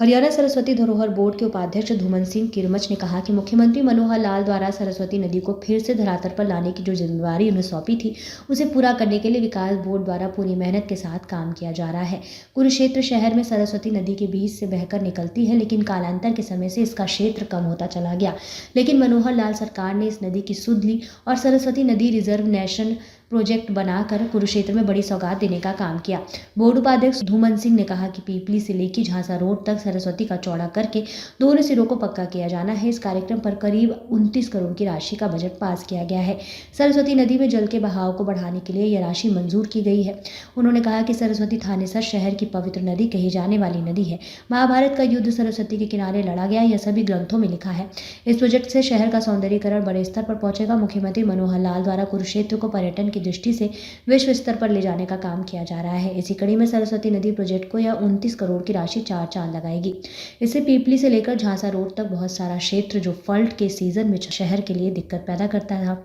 हरियाणा सरस्वती धरोहर बोर्ड के उपाध्यक्ष धूमन सिंह किरमच ने कहा कि मुख्यमंत्री मनोहर लाल द्वारा सरस्वती नदी को फिर से धरातल पर लाने की जो जिम्मेदारी उन्हें सौंपी थी, उसे पूरा करने के लिए विकास बोर्ड द्वारा पूरी मेहनत के साथ काम किया जा रहा है। कुरुक्षेत्र शहर में सरस्वती नदी के बीच से बहकर निकलती है, लेकिन कालांतर के समय से इसका क्षेत्र कम होता चला गया। लेकिन मनोहर लाल सरकार ने इस नदी की सुध ली और सरस्वती नदी रिजर्व नेशन प्रोजेक्ट बनाकर कुरुक्षेत्र में बड़ी सौगात देने का काम किया। बोर्ड उपाध्यक्ष धूमन सिंह ने कहा कि पीपली से लेकर झांसा रोड तक सरस्वती का चौड़ा करके दोनों सिरों को पक्का किया जाना है। इस कार्यक्रम पर करीब 29 करोड़ की राशि का बजट पास किया गया है। सरस्वती नदी में जल के बहाव को बढ़ाने के लिए यह राशि मंजूर की गई है। उन्होंने कहा कि सरस्वती थानेसर शहर की पवित्र नदी कही जाने वाली नदी है। महाभारत का युद्ध सरस्वती के किनारे लड़ा गया, यह सभी ग्रंथों में लिखा है। इस प्रोजेक्ट से शहर का सौंदर्यीकरण बड़े स्तर पर पहुंचेगा। मुख्यमंत्री मनोहर लाल द्वारा कुरुक्षेत्र को पर्यटन की दृष्टि से विश्व स्तर पर ले जाने का काम किया जा रहा है। इसी कड़ी में सरस्वती नदी प्रोजेक्ट को यह 29 करोड़ की राशि 4 चांद लगाएगी। इससे पीपली से लेकर झांसा रोड तक बहुत सारा क्षेत्र जो फ्लड के सीजन में शहर के लिए दिक्कत पैदा करता था,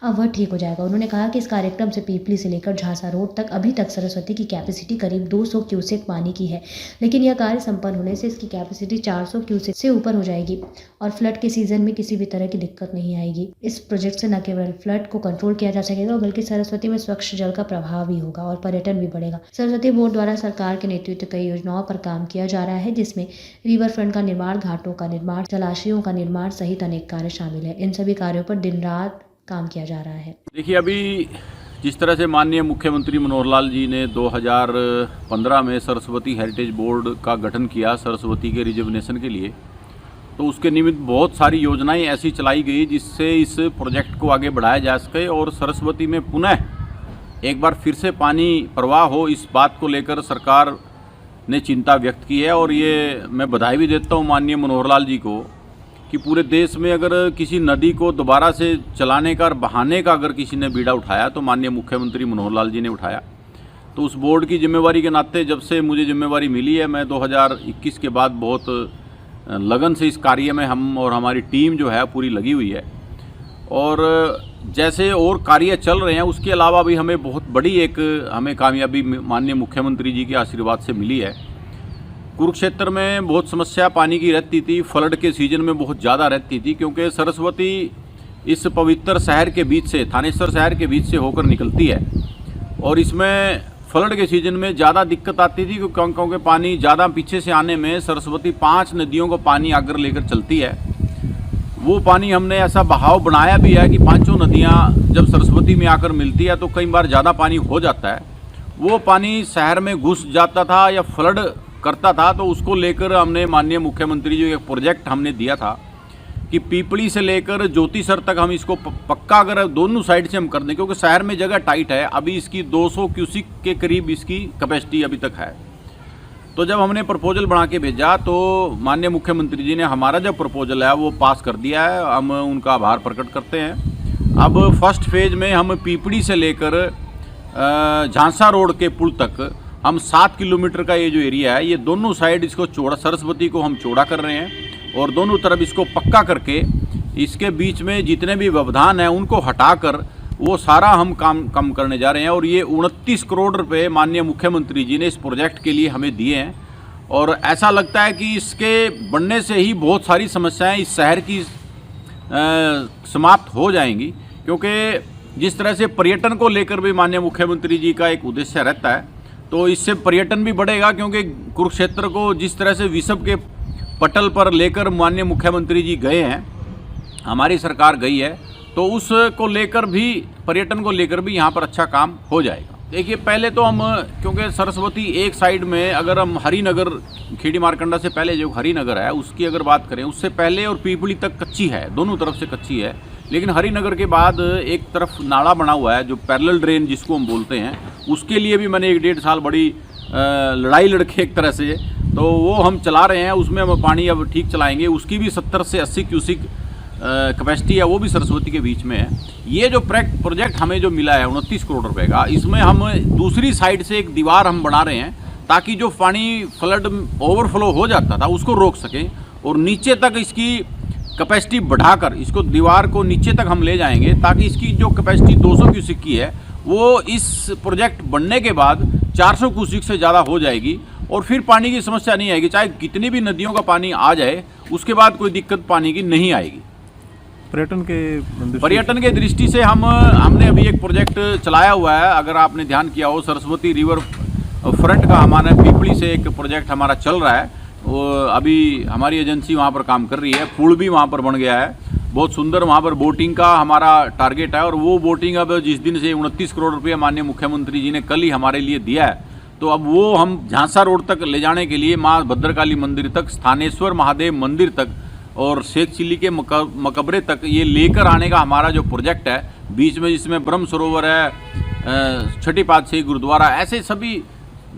अब वह ठीक हो जाएगा। उन्होंने कहा कि इस कार्यक्रम से पीपली से लेकर झांसा रोड तक अभी तक सरस्वती की कैपेसिटी करीब 200 क्यूसेक पानी की है, लेकिन यह कार्य संपन्न होने से इसकी कैपेसिटी 400 क्यूसेक से ऊपर हो जाएगी और फ्लड के सीजन में किसी भी तरह की दिक्कत नहीं आएगी। इस प्रोजेक्ट से न केवल फ्लड को कंट्रोल किया जा सकेगा, बल्कि सरस्वती में स्वच्छ जल का प्रभाव भी होगा और पर्यटन भी बढ़ेगा। सरस्वती बोर्ड द्वारा सरकार के नेतृत्व कई योजनाओं पर काम किया जा रहा है, जिसमें रिवर फ्रंट का निर्माण, घाटों का निर्माण, जलाशयों का निर्माण सहित अनेक कार्य शामिल है। इन सभी कार्यों पर दिन रात काम किया जा रहा है। देखिए, अभी जिस तरह से माननीय मुख्यमंत्री मनोहर लाल जी ने 2015 में सरस्वती हेरिटेज बोर्ड का गठन किया सरस्वती के रिजर्वेशन के लिए, तो उसके निमित्त बहुत सारी योजनाएं ऐसी चलाई गई जिससे इस प्रोजेक्ट को आगे बढ़ाया जा सके और सरस्वती में पुनः एक बार फिर से पानी प्रवाह हो, इस बात को लेकर सरकार ने चिंता व्यक्त की है। और ये मैं बधाई भी देता हूँ माननीय मनोहर लाल जी को कि पूरे देश में अगर किसी नदी को दोबारा से चलाने का और बहाने का अगर किसी ने बीड़ा उठाया तो माननीय मुख्यमंत्री मनोहर लाल जी ने उठाया। तो उस बोर्ड की जिम्मेवारी के नाते जब से मुझे जिम्मेवारी मिली है, मैं 2021 के बाद बहुत लगन से इस कार्य में हम और हमारी टीम जो है पूरी लगी हुई है। और जैसे और कार्य चल रहे हैं, उसके अलावा भी हमें बहुत बड़ी एक कामयाबी माननीय मुख्यमंत्री जी के आशीर्वाद से मिली है। कुरुक्षेत्र में बहुत समस्या पानी की रहती थी, फ्लड के सीजन में बहुत ज़्यादा रहती थी, क्योंकि सरस्वती इस पवित्र शहर के बीच से, थानेसर शहर के बीच से होकर निकलती है और इसमें फ्लड के सीजन में ज़्यादा दिक्कत आती थी, क्योंकि पानी ज़्यादा पीछे से आने में सरस्वती 5 नदियों को पानी आकर लेकर चलती है। वो पानी हमने ऐसा बहाव बनाया भी है कि 5 नदियाँ जब सरस्वती में आकर मिलती है तो कई बार ज़्यादा पानी हो जाता है, वो पानी शहर में घुस जाता था या फ्लड करता था। तो उसको लेकर हमने माननीय मुख्यमंत्री जी एक प्रोजेक्ट हमने दिया था कि पीपली से लेकर ज्योतिसर तक हम इसको पक्का अगर दोनों साइड से हम कर दें, क्योंकि शहर में जगह टाइट है। अभी इसकी 200 क्यूसिक के करीब इसकी कैपेसिटी अभी तक है। तो जब हमने प्रपोजल बना के भेजा तो माननीय मुख्यमंत्री जी ने हमारा जो प्रपोजल है वो पास कर दिया है। हम उनका आभार प्रकट करते हैं। अब फर्स्ट फेज में हम पीपड़ी से लेकर झांसा रोड के पुल तक हम 7 किलोमीटर का ये जो एरिया है, ये दोनों साइड इसको चौड़ा, सरस्वती को हम चौड़ा कर रहे हैं और दोनों तरफ इसको पक्का करके इसके बीच में जितने भी व्यवधान हैं उनको हटाकर वो सारा हम काम कम करने जा रहे हैं। और ये 29 करोड़ रुपए माननीय मुख्यमंत्री जी ने इस प्रोजेक्ट के लिए हमें दिए हैं। और ऐसा लगता है कि इसके बनने से ही बहुत सारी समस्याएं इस शहर की समाप्त हो जाएंगी, क्योंकि जिस तरह से पर्यटन को लेकर भी माननीय मुख्यमंत्री जी का एक उद्देश्य रहता है, तो इससे पर्यटन भी बढ़ेगा। क्योंकि कुरुक्षेत्र को जिस तरह से विश्व के पटल पर लेकर माननीय मुख्यमंत्री जी गए हैं, हमारी सरकार गई है, तो उसको लेकर भी, पर्यटन को लेकर भी यहाँ पर अच्छा काम हो जाएगा। देखिए, पहले तो हम, क्योंकि सरस्वती एक साइड में अगर हम हरिनगर, खेड़ी मारकंडा से पहले जो हरिनगर है उसकी अगर बात करें, उससे पहले और पीपली तक कच्ची है, दोनों तरफ से कच्ची है। लेकिन हरिनगर के बाद एक तरफ नाला बना हुआ है जो पैरेलल ड्रेन जिसको हम बोलते हैं, उसके लिए भी मैंने 1-1.5 साल बड़ी लड़ाई लड़के एक तरह से, तो वो हम चला रहे हैं। उसमें हम पानी अब ठीक चलाएंगे। उसकी भी 70 से 80 क्यूसिक कैपेसिटी है, वो भी सरस्वती के बीच में है। ये जो प्रोजेक्ट हमें जो मिला है 29 करोड़ रुपए का, इसमें हम दूसरी साइड से एक दीवार हम बना रहे हैं ताकि जो पानी फ्लड ओवरफ्लो हो जाता था उसको रोक सकें और नीचे तक इसकी कैपेसिटी बढ़ाकर इसको, दीवार को नीचे तक हम ले जाएंगे ताकि इसकी जो कैपेसिटी 200 क्यूसिक की है वो इस प्रोजेक्ट बनने के बाद 400 क्यूसिक से ज़्यादा हो जाएगी और फिर पानी की समस्या नहीं आएगी। चाहे कितनी भी नदियों का पानी आ जाए, उसके बाद कोई दिक्कत पानी की नहीं आएगी। पर्यटन के दृष्टि से हमने अभी एक प्रोजेक्ट चलाया हुआ है। अगर आपने ध्यान किया हो, सरस्वती रिवर फ्रंट का हमारा पीपली से एक प्रोजेक्ट हमारा चल रहा है। वो अभी हमारी एजेंसी वहाँ पर काम कर रही है। पुल भी वहाँ पर बन गया है, बहुत सुंदर। वहाँ पर बोटिंग का हमारा टारगेट है, और वो बोटिंग अब जिस दिन से 29 करोड़ रुपये माननीय मुख्यमंत्री जी ने कल ही हमारे लिए दिया है, तो अब वो हम झांसा रोड तक ले जाने के लिए, माँ भद्रकाली मंदिर तक, स्थानेश्वर महादेव मंदिर तक और शेख चिल्ली के मकबरे तक ये लेकर आने का हमारा जो प्रोजेक्ट है। बीच में जिसमें ब्रह्म सरोवर है, छठी पातशाही गुरुद्वारा, ऐसे सभी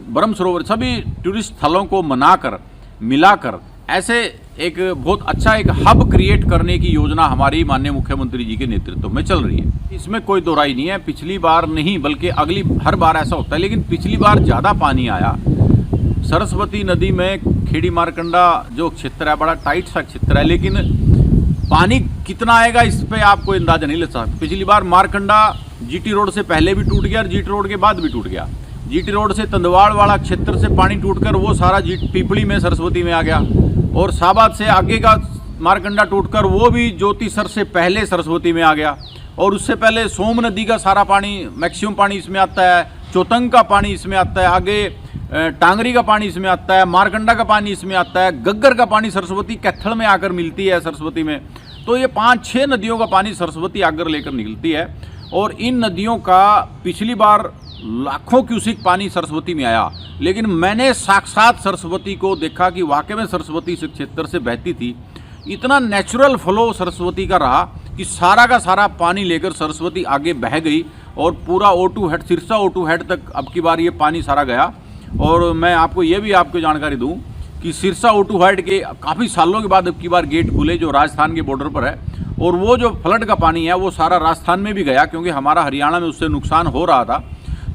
ब्रह्म सरोवर, सभी टूरिस्ट स्थलों को मनाकर मिलाकर ऐसे एक बहुत अच्छा एक हब क्रिएट करने की योजना हमारी माननीय मुख्यमंत्री जी के नेतृत्व में चल रही है। इसमें कोई दो राय नहीं है। पिछली बार नहीं बल्कि अगली हर बार ऐसा होता है, लेकिन पिछली बार ज़्यादा पानी आया। सरस्वती नदी में खेड़ी मारकंडा जो क्षेत्र है बड़ा टाइट सा क्षेत्र है, लेकिन पानी कितना आएगा इस पे आपको अंदाजा नहीं लग सकता। पिछली बार मारकंडा जीटी रोड से पहले भी टूट गया और जीटी रोड के बाद भी टूट गया। जीटी रोड से तंदवाड़ वाला क्षेत्र से पानी टूटकर वो सारा पीपली में सरस्वती में आ गया, और साबाद से आगे का मारकंडा टूटकर वो भी ज्योतिसर से पहले सरस्वती में आ गया, और उससे पहले सोम नदी का सारा पानी, मैक्सिमम पानी इसमें आता है। चौतंग का पानी इसमें आता है, आगे टांगरी का पानी इसमें आता है, मारकंडा का पानी इसमें आता है, गग्गर का पानी सरस्वती कैथल में आकर मिलती है सरस्वती में। तो ये 5-6 नदियों का पानी सरस्वती आकर लेकर निकलती है, और इन नदियों का पिछली बार लाखों क्यूसिक पानी सरस्वती में आया, लेकिन मैंने साक्षात सरस्वती को देखा कि वाकई में सरस्वती इस क्षेत्र से बहती थी। इतना नेचुरल फ्लो सरस्वती का रहा कि सारा का सारा पानी लेकर सरस्वती आगे बह गई, और पूरा O2 head, Sirsa O2 head तक अब की बार ये पानी सारा गया। और मैं आपको ये भी आपको जानकारी दूं कि सिरसा O2 हेड के काफ़ी सालों के बाद अब की बार गेट खुले, जो राजस्थान के बॉर्डर पर है, और वो जो फ्लड का पानी है वो सारा राजस्थान में भी गया, क्योंकि हमारा हरियाणा में उससे नुकसान हो रहा था।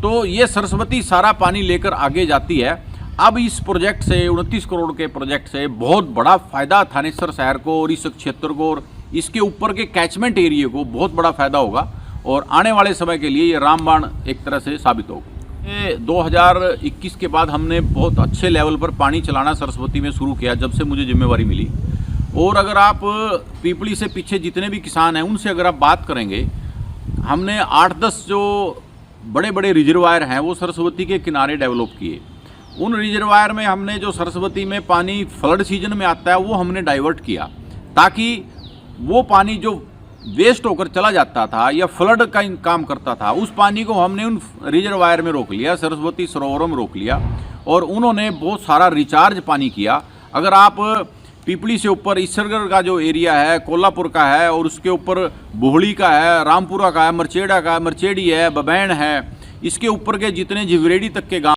तो ये सरस्वती सारा पानी लेकर आगे जाती है। अब इस प्रोजेक्ट से, 29 करोड़ के प्रोजेक्ट से बहुत बड़ा फ़ायदा थानेसर शहर को और इस क्षेत्र को और इसके ऊपर के कैचमेंट एरिया को बहुत बड़ा फ़ायदा होगा, और आने वाले समय के लिए ये रामबाण एक तरह से साबित होगा। 2021 के बाद हमने बहुत अच्छे लेवल पर पानी चलाना सरस्वती में शुरू किया, जब से मुझे जिम्मेवारी मिली। और अगर आप पीपली से पीछे जितने भी किसान हैं उनसे अगर आप बात करेंगे, हमने 8-10 जो बड़े बड़े रिजर्वायर हैं वो सरस्वती के किनारे डेवलप किए। उन रिजर्वायर में हमने जो सरस्वती में पानी फ्लड सीजन में आता है वो हमने डाइवर्ट किया, ताकि वो पानी जो वेस्ट होकर चला जाता था या फ्लड का काम करता था, उस पानी को हमने उन रिजर्वायर में रोक लिया, सरस्वती सरोवरों में रोक लिया, और उन्होंने बहुत सारा रिचार्ज पानी किया। अगर आप पीपली से ऊपर ईसरगढ़ का जो एरिया है, कोल्हापुर का है, और उसके ऊपर बोहड़ी का है, रामपुरा का है, मरचेड़ा का है, मरचेड़ी है, बबैन है, इसके ऊपर के जितने जिवरेडी तक के गाँव